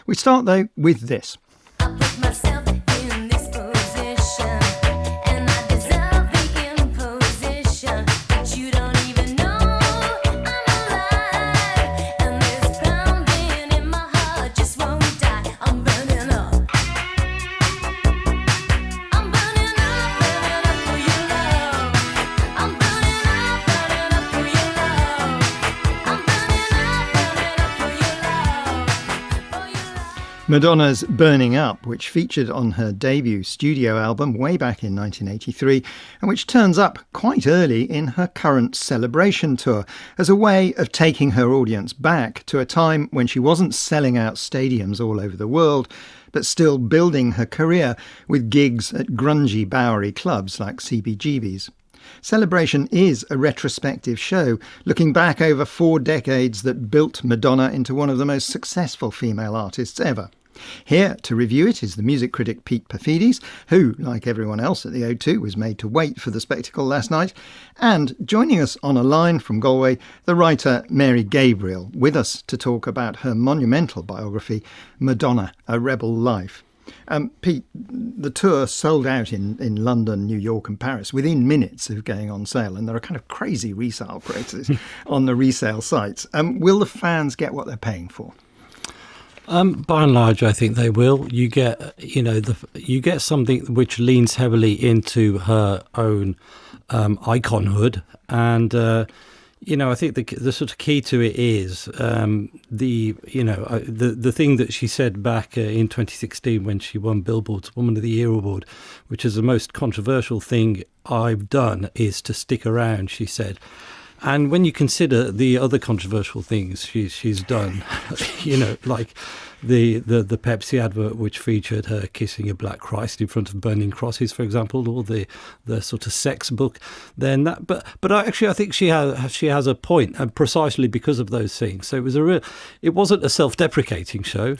We start, though, with this. I put myself in this position, and I deserve the imposition, but you don't even know I'm alive, and this pounding in my heart just won't die. I'm burning up. I'm burning up for your love. I'm burning up for your love. I'm burning up for your love, for your love. Madonna's Burning Up, which featured on her debut studio album way back in 1983, and which turns up quite early in her current Celebration tour as a way of taking her audience back to a time when she wasn't selling out stadiums all over the world, but still building her career with gigs at grungy Bowery clubs like CBGB's. Celebration is a retrospective show, looking back over 4 decades that built Madonna into one of the most successful female artists ever. Here to review it is the music critic Pete Perfides, who, like everyone else at the O2, was made to wait for the spectacle last night. And joining us on a line from Galway, the writer Mary Gabriel, with us to talk about her monumental biography, Madonna, A Rebel Life. Pete, the tour sold out in London, New York and Paris within minutes of going on sale, and there are kind of crazy resale prices on the resale sites. Will the fans get what they're paying for? By and large, I think they will. You get, you get something which leans heavily into her own iconhood, and I think the sort of key to it is the thing that she said back in 2016 when she won Billboard's Woman of the Year award, which is the most controversial thing I've done, is to stick around, she said. And when you consider the other controversial things she's done, like the Pepsi advert which featured her kissing a black Christ in front of burning crosses, for example, or the sort of sex book, then that. But I think she has a point, and precisely because of those things. So it wasn't a self-deprecating show.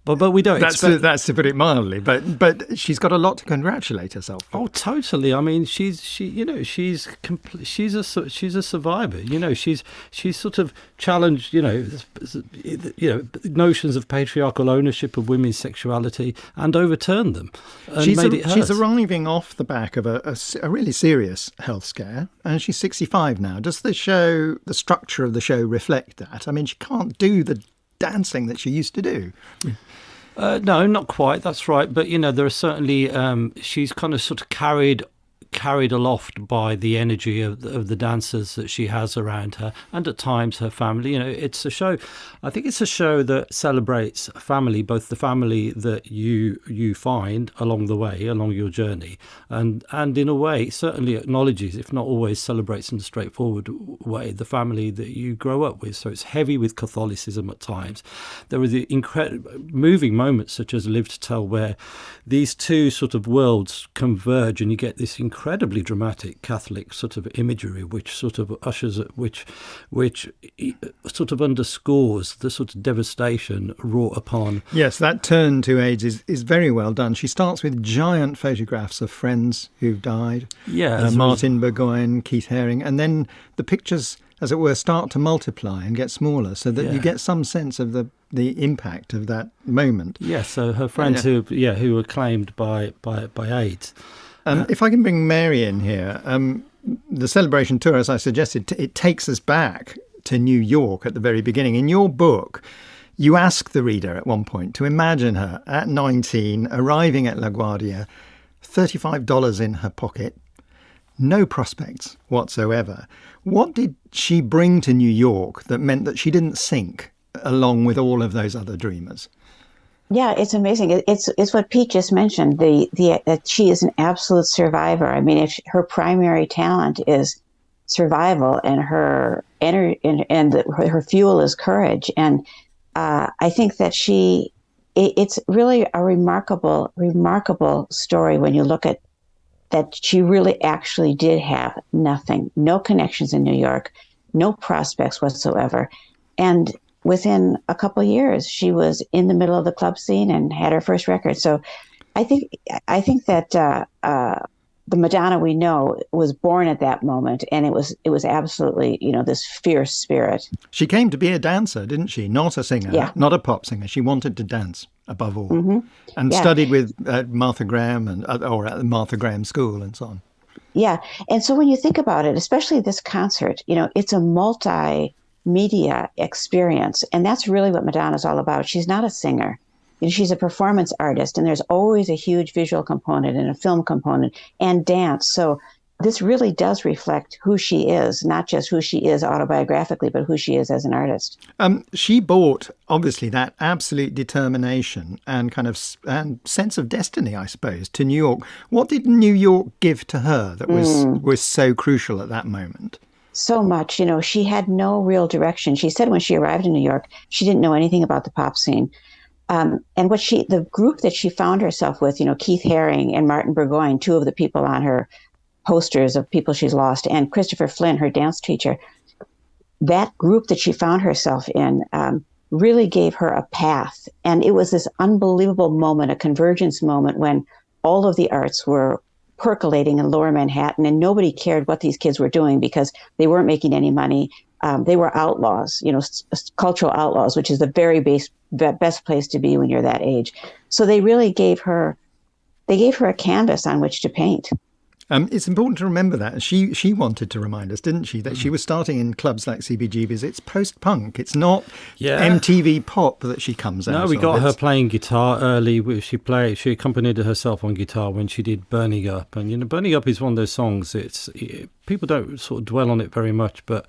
But we don't expect... That's to put it mildly. But she's got a lot to congratulate herself for. Oh, totally. I mean, she's a survivor. She's sort of challenged notions of patriarchal ownership of women's sexuality and overturned them. And made it hers. She's arriving off the back of a really serious health scare, and she's 65 now. Does the structure of the show reflect that? I mean, she can't do the dancing that she used to do. No, not quite. That's right. But, there are certainly, she's kind of sort of carried aloft by the energy of the dancers that she has around her, and at times her family. It's a show. I think it's a show that celebrates family, both the family that you find along the way, along your journey, and in a way certainly acknowledges, if not always celebrates in a straightforward way, the family that you grow up with. So it's heavy with Catholicism at times. There are the incredible moving moments such as Live to Tell, where these two sort of worlds converge, and you get this incredibly dramatic Catholic sort of imagery, which sort of which sort of underscores the sort of devastation wrought upon. Yes, that turn to AIDS is very well done. She starts with giant photographs of friends who've died. Yeah, Martin Burgoyne, Keith Haring, and then the pictures, as it were, start to multiply and get smaller, so that you get some sense of the impact of that moment. Yes, so her friends who were claimed by AIDS. If I can bring Mary in here, the Celebration tour, as I suggested, it takes us back to New York at the very beginning. In your book, you ask the reader at one point to imagine her at 19, arriving at LaGuardia, $35 in her pocket, no prospects whatsoever. What did she bring to New York that meant that she didn't sink along with all of those other dreamers? Yeah, it's amazing. It's what Pete just mentioned. That she is an absolute survivor. I mean, if her primary talent is survival, and her her fuel is courage, and I think that it's really a remarkable story when you look at that. She really actually did have nothing, no connections in New York, no prospects whatsoever, and within a couple of years, she was in the middle of the club scene and had her first record. So I think that the Madonna we know was born at that moment, and it was absolutely, this fierce spirit. She came to be a dancer, didn't she? Not a singer, Yeah. not a pop singer. She wanted to dance above all, Hmm. and Yeah. studied with Martha Graham or at the Martha Graham School and so on. Yeah. And so when you think about it, especially this concert, it's a multimedia experience. And that's really what Madonna's all about. She's not a singer. She's a performance artist, and there's always a huge visual component and a film component and dance. So this really does reflect who she is, not just who she is autobiographically, but who she is as an artist. She brought, obviously, that absolute determination and kind of and sense of destiny, I suppose, to New York. What did New York give to her that was so crucial at that moment? So much. She had no real direction. She said when she arrived in New York, she didn't know anything about the pop scene. And the group that she found herself with, Keith Haring and Martin Burgoyne, two of the people on her posters of people she's lost, and Christopher Flynn, her dance teacher, that group that she found herself in really gave her a path. And it was this unbelievable moment, a convergence moment when all of the arts were percolating in Lower Manhattan, and nobody cared what these kids were doing because they weren't making any money. They were outlaws, cultural outlaws, which is the very best place to be when you're that age. So they really gave her a canvas on which to paint. It's important to remember that. She wanted to remind us, didn't she, that she was starting in clubs like CBGB's. It's post-punk. It's not MTV pop that she comes out of. No, we got her playing guitar early. She accompanied herself on guitar when she did Burning Up. And, Burning Up is one of those songs, people don't sort of dwell on it very much, but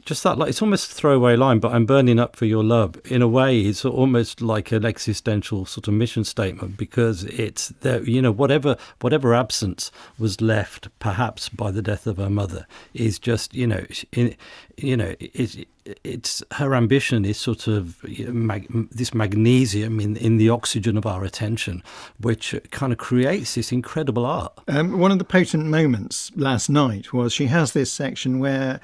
just that, it's almost a throwaway line, but I'm burning up for your love. In a way, it's almost like an existential sort of mission statement, because it's there, whatever absence was left, perhaps by the death of her mother, is just, it's her ambition is sort of this magnesium in the oxygen of our attention, which kind of creates this incredible art. One of the potent moments last night was she has this section where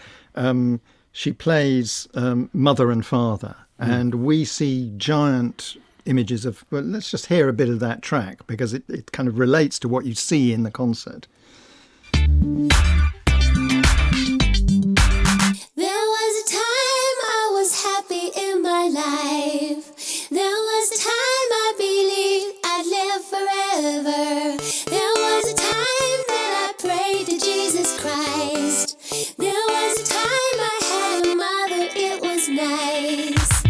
she plays mother and father, and we see giant images of, well, let's just hear a bit of that track because it kind of relates to what you see in the concert. There was a time I was happy in my life. There was a time I believed I'd live forever. There was a time that I prayed to Jesus Christ. There was a time I had a mother, it was nice.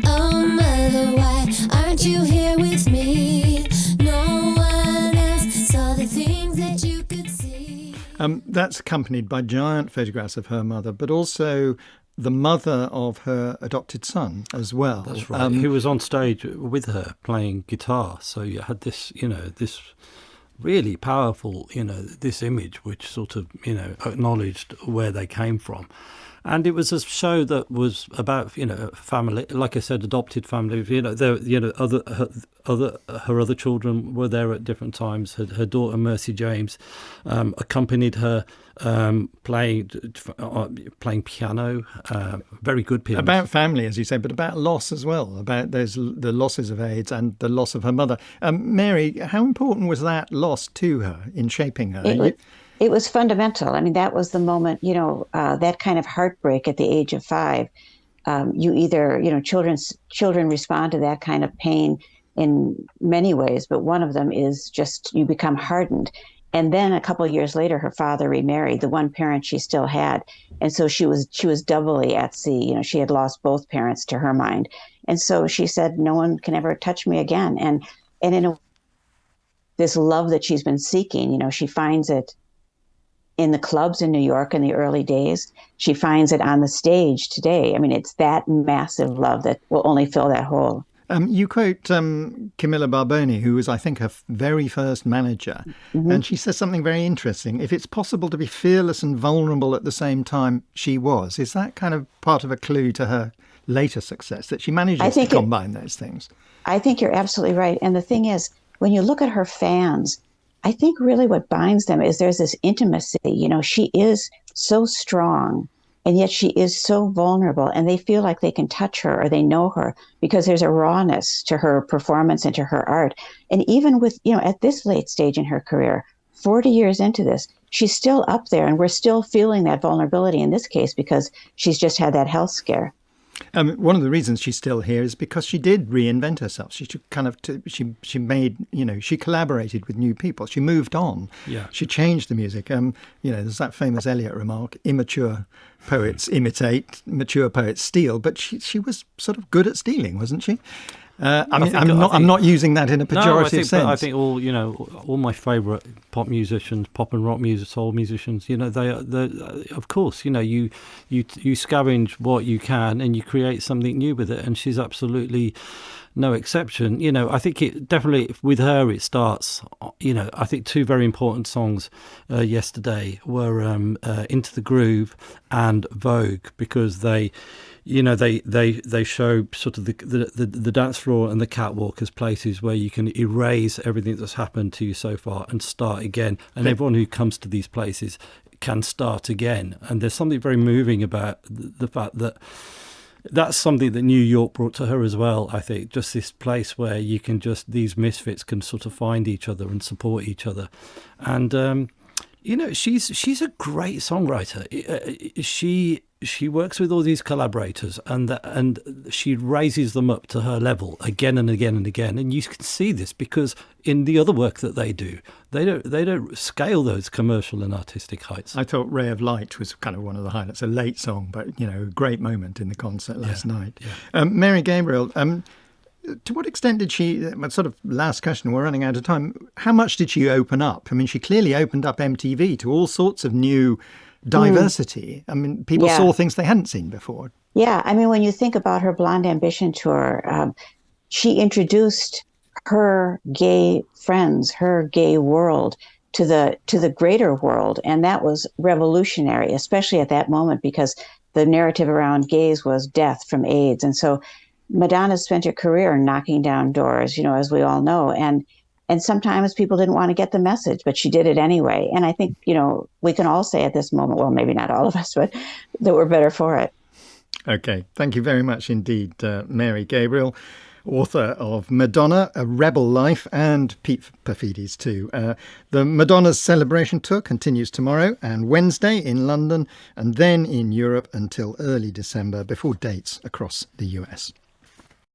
Oh, mother, why aren't you here with me? No one else saw the things that you could see. That's accompanied by giant photographs of her mother, but also the mother of her adopted son as well. That's right. Who was on stage with her playing guitar. So you had this, this really powerful, this image which sort of, acknowledged where they came from. And it was a show that was about, family, like I said, adopted family. Her other children were there at different times. Her daughter Mercy James accompanied her playing piano, very good piano. About family, as you say, but about loss as well. About the losses of AIDS and the loss of her mother. Mary, how important was that loss to her in shaping her? It was fundamental. I mean, that was the moment, that kind of heartbreak at the age of 5. You either, children respond to that kind of pain in many ways, but one of them is just you become hardened. And then a couple of years later, her father remarried, the one parent she still had. And so she was doubly at sea. She had lost both parents to her mind. And so she said, no one can ever touch me again. And in this love that she's been seeking, she finds it in the clubs in New York in the early days. She finds it on the stage today. I mean, it's that massive love that will only fill that hole. You quote Camilla Barboni, who was, I think, her very first manager, and she says something very interesting. If it's possible to be fearless and vulnerable at the same time she was, is that kind of part of a clue to her later success, that she manages to combine those things? I think you're absolutely right. And the thing is, when you look at her fans, I think really what binds them is there's this intimacy. She is so strong, and yet she is so vulnerable, and they feel like they can touch her or they know her because there's a rawness to her performance and to her art. And even with, at this late stage in her career, 40 years into this, she's still up there, and we're still feeling that vulnerability in this case because she's just had that health scare. One of the reasons she's still here is because she did reinvent herself. She took she made, she collaborated with new people. She moved on. Yeah. She changed the music. There's that famous Eliot remark: immature poets imitate, mature poets steal. But she was sort of good at stealing, wasn't she? I'm not using that in a pejorative sense. I think all my favourite pop musicians, pop and rock music, soul musicians, they of course, you scavenge what you can and you create something new with it. And she's absolutely no exception. I think it definitely with her it starts. I think two very important songs yesterday were "Into the Groove" and "Vogue" because they show sort of the dance floor and the catwalk as places where you can erase everything that's happened to you so far and start again. And everyone who comes to these places can start again. And there's something very moving about the fact that that's something that New York brought to her as well, I think. Just this place where you can these misfits can sort of find each other and support each other. And, she's a great songwriter. She works with all these collaborators and she raises them up to her level again and again and again. And you can see this because in the other work that they do, they don't scale those commercial and artistic heights. I thought "Ray of Light" was kind of one of the highlights. A late song, but a great moment in the concert last night. Yeah. Mary Gabriel, to what extent did she, sort of last question, we're running out of time, how much did she open up? I mean, she clearly opened up MTV to all sorts of new diversity. I mean, people saw things they hadn't seen before. Yeah, I mean, when you think about her Blonde Ambition tour, she introduced her gay friends, her gay world to the greater world, and that was revolutionary, especially at that moment because the narrative around gays was death from AIDS, and so Madonna spent her career knocking down doors, as we all know, and sometimes people didn't want to get the message, but she did it anyway. And I think, we can all say at this moment, well, maybe not all of us, but that we're better for it. Okay. Thank you very much indeed, Mary Gabriel, author of Madonna, A Rebel Life, and Pete Perfides too. The Madonna's Celebration Tour continues tomorrow and Wednesday in London and then in Europe until early December before dates across the US.